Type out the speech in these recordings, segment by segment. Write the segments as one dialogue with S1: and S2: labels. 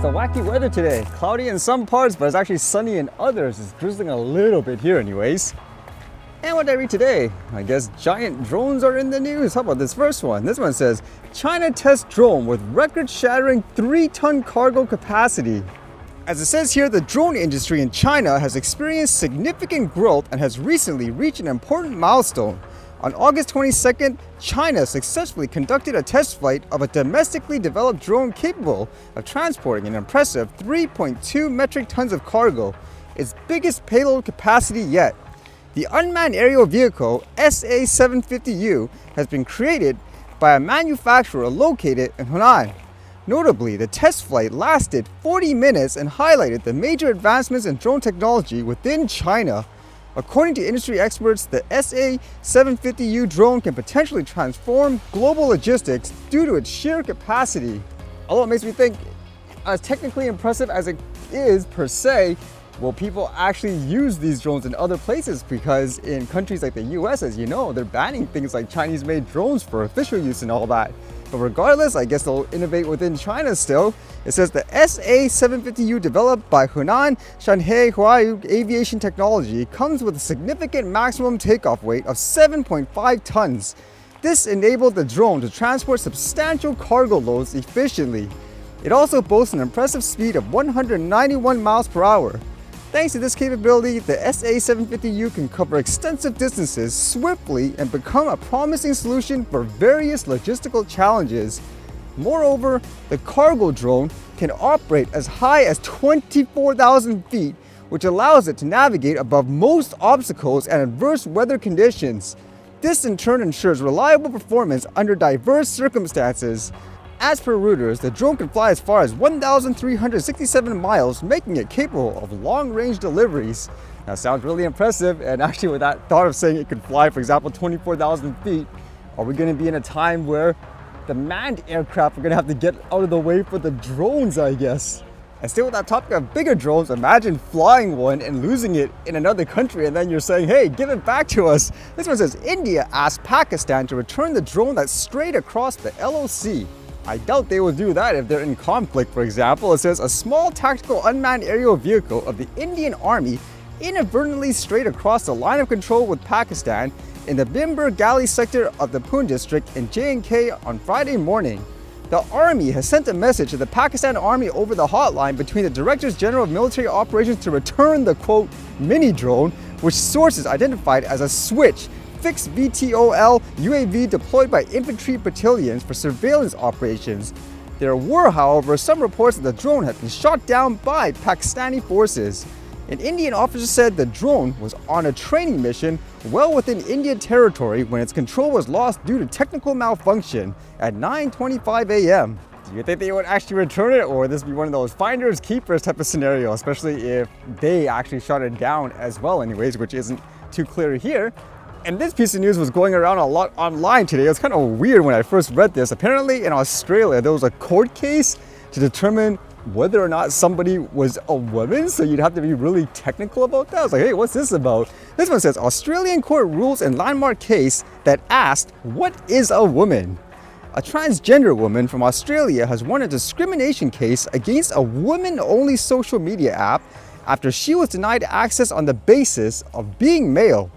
S1: the wacky weather today. Cloudy in some parts, but it's actually sunny in others. It's drizzling a little bit here anyways. And what did I read today? I guess giant drones are in the news. How about this first one? This one says, China tests drone with record-shattering 3-ton cargo capacity. As it says here, the drone industry in China has experienced significant growth and has recently reached an important milestone. On August 22nd, China successfully conducted a test flight of a domestically developed drone capable of transporting an impressive 3.2 metric tons of cargo, its biggest payload capacity yet. The unmanned aerial vehicle SA750U has been created by a manufacturer located in Hunan. Notably, the test flight lasted 40 minutes and highlighted the major advancements in drone technology within China. According to industry experts, the SA750U drone can potentially transform global logistics due to its sheer capacity. Although it makes me think, as technically impressive as it is per se, will people actually use these drones in other places? Because in countries like the US, as you know, they're banning things like Chinese-made drones for official use and all that. But regardless, I guess they'll innovate within China still. It says the SA750U, developed by Hunan Shanhai Huayu Aviation Technology, comes with a significant maximum takeoff weight of 7.5 tons. This enabled the drone to transport substantial cargo loads efficiently. It also boasts an impressive speed of 191 miles per hour. Thanks to this capability, the SA750U can cover extensive distances swiftly and become a promising solution for various logistical challenges. Moreover, the cargo drone can operate as high as 24,000 feet, which allows it to navigate above most obstacles and adverse weather conditions. This in turn ensures reliable performance under diverse circumstances. As per Reuters, the drone can fly as far as 1,367 miles, making it capable of long-range deliveries. That sounds really impressive, and actually with that thought of saying it could fly, for example, 24,000 feet, are we going to be in a time where the manned aircraft are going to have to get out of the way for the drones, I guess? And still with that topic of bigger drones, imagine flying one and losing it in another country, and then you're saying, hey, give it back to us. This one says, India asked Pakistan to return the drone that strayed across the LOC. I doubt they will do that if they're in conflict, for example. It says a small tactical unmanned aerial vehicle of the Indian Army inadvertently strayed across the line of control with Pakistan in the Bimber Gali sector of the Poonch district in J&K on Friday morning. The Army has sent a message to the Pakistan Army over the hotline between the Directors General of Military Operations to return the, quote, mini drone, which sources identified as a Switch fixed VTOL UAV deployed by infantry battalions for surveillance operations. There were, however, some reports that the drone had been shot down by Pakistani forces. An Indian officer said the drone was on a training mission well within Indian territory when its control was lost due to technical malfunction at 9:25 a.m. Do you think they would actually return it, or would this be one of those finders keepers type of scenario, especially if they actually shot it down as well anyways, which isn't too clear here. And this piece of news was going around a lot online today. It was kind of weird when I first read this. Apparently in Australia, there was a court case to determine whether or not somebody was a woman. So you'd have to be really technical about that. I was like, hey, what's this about? This one says, Australian court rules in landmark case that asked, what is a woman? A transgender woman from Australia has won a discrimination case against a women-only social media app after she was denied access on the basis of being male.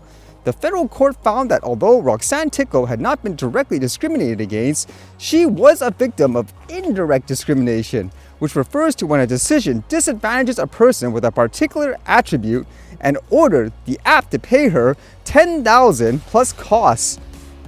S1: The federal court found that although Roxanne Tickle had not been directly discriminated against, she was a victim of indirect discrimination, which refers to when a decision disadvantages a person with a particular attribute, and ordered the app to pay her $10,000 plus costs.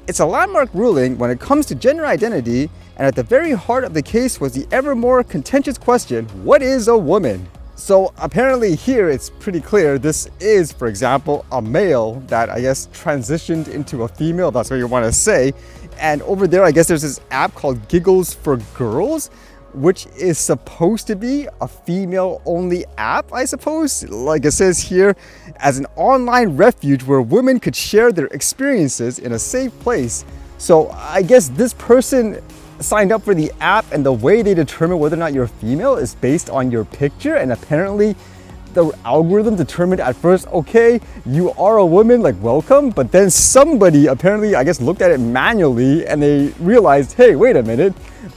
S1: It's a landmark ruling when it comes to gender identity, and at the very heart of the case was the ever more contentious question, what is a woman? So apparently here it's pretty clear this is, for example, a male that I guess transitioned into a female, that's what you want to say. And over there, I guess there's this app called Giggles for Girls, which is supposed to be a female-only app, I suppose. Like it says here, as an online refuge where women could share their experiences in a safe place. So I guess this person signed up for the app, and the way they determine whether or not you're female is based on your picture, and apparently the algorithm determined at first, okay, you are a woman, like welcome, but then somebody apparently, I guess, looked at it manually and they realized, hey, wait a minute,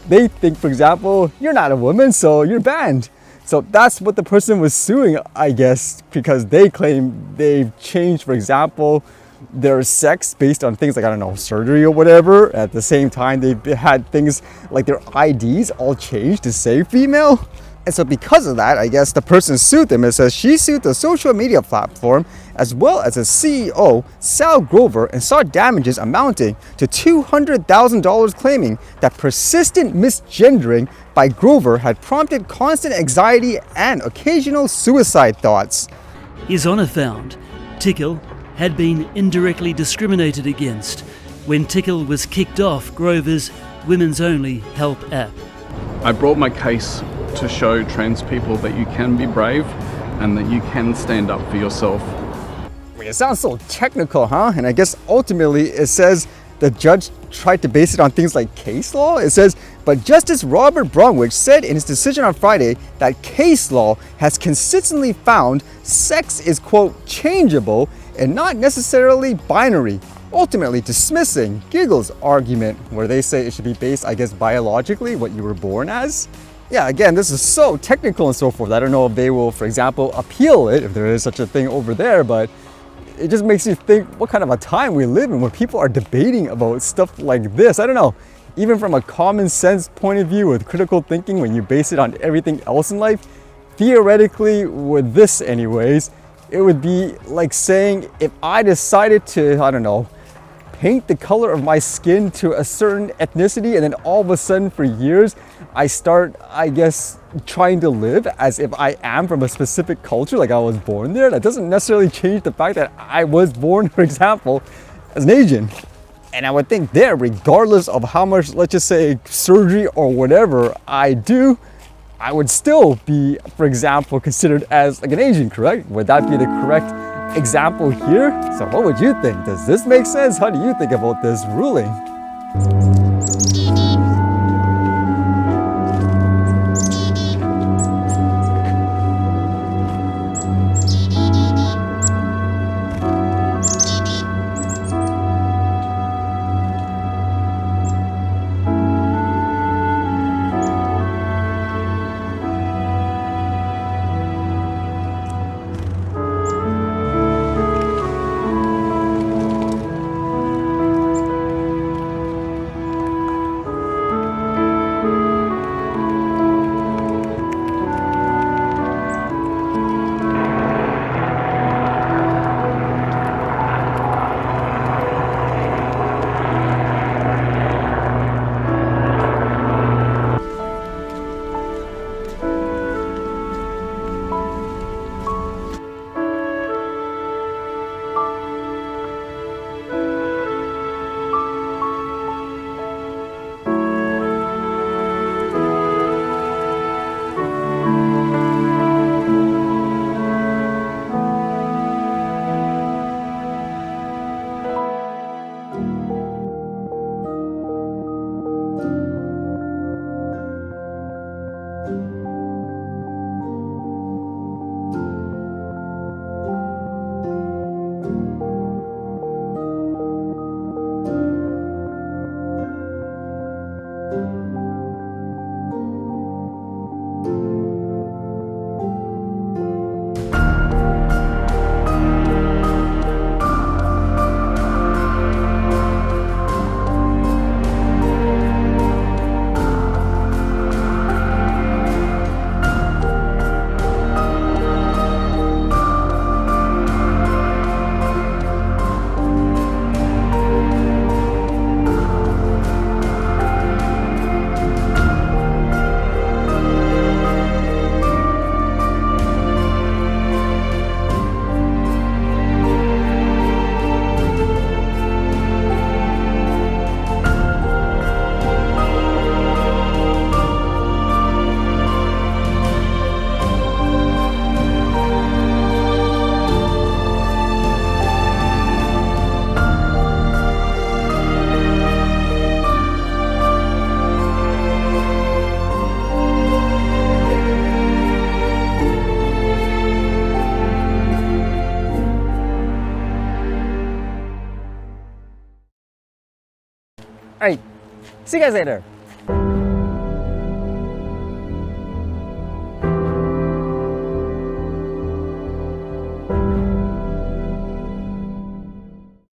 S1: they think, for example, you're not a woman, so you're banned. So that's what the person was suing, I guess, because they claim they've changed, for example, their sex based on things like, I don't know, surgery or whatever. At the same time, they had things like their IDs all changed to say female. And so because of that, I guess the person sued them. It says she sued the social media platform as well as its CEO, Sall Grover, and sought damages amounting to $200,000, claiming that persistent misgendering by Grover had prompted constant anxiety and occasional suicide thoughts.
S2: His Honour found Tickle had been indirectly discriminated against when Tickle was kicked off Grover's Women's Only Help app.
S3: I brought my case to show trans people that you can be brave and that you can stand up for yourself.
S1: It sounds so technical, huh? And I guess ultimately it says the judge tried to base it on things like case law. It says, but Justice Robert Bromwich said in his decision on Friday that case law has consistently found sex is, quote, changeable and not necessarily binary, ultimately dismissing Giggle's argument where they say it should be based, I guess, biologically, what you were born as. Yeah, again, this is so technical and so forth. I don't know if they will, for example, appeal it, if there is such a thing over there, but it just makes you think what kind of a time we live in when people are debating about stuff like this. I don't know, even from a common sense point of view with critical thinking, when you base it on everything else in life, theoretically, with this anyways, it would be like saying if I decided to, I don't know, paint the color of my skin to a certain ethnicity and then all of a sudden for years I start, I guess, trying to live as if I am from a specific culture, like I was born there. That doesn't necessarily change the fact that I was born, for example, as an Asian. And I would think there, regardless of how much, let's just say, surgery or whatever I do, I would still be, for example, considered as like an Asian, correct? Would that be the correct example here? So what would you think? Does this make sense? How do you think about this ruling? All right, see you guys later.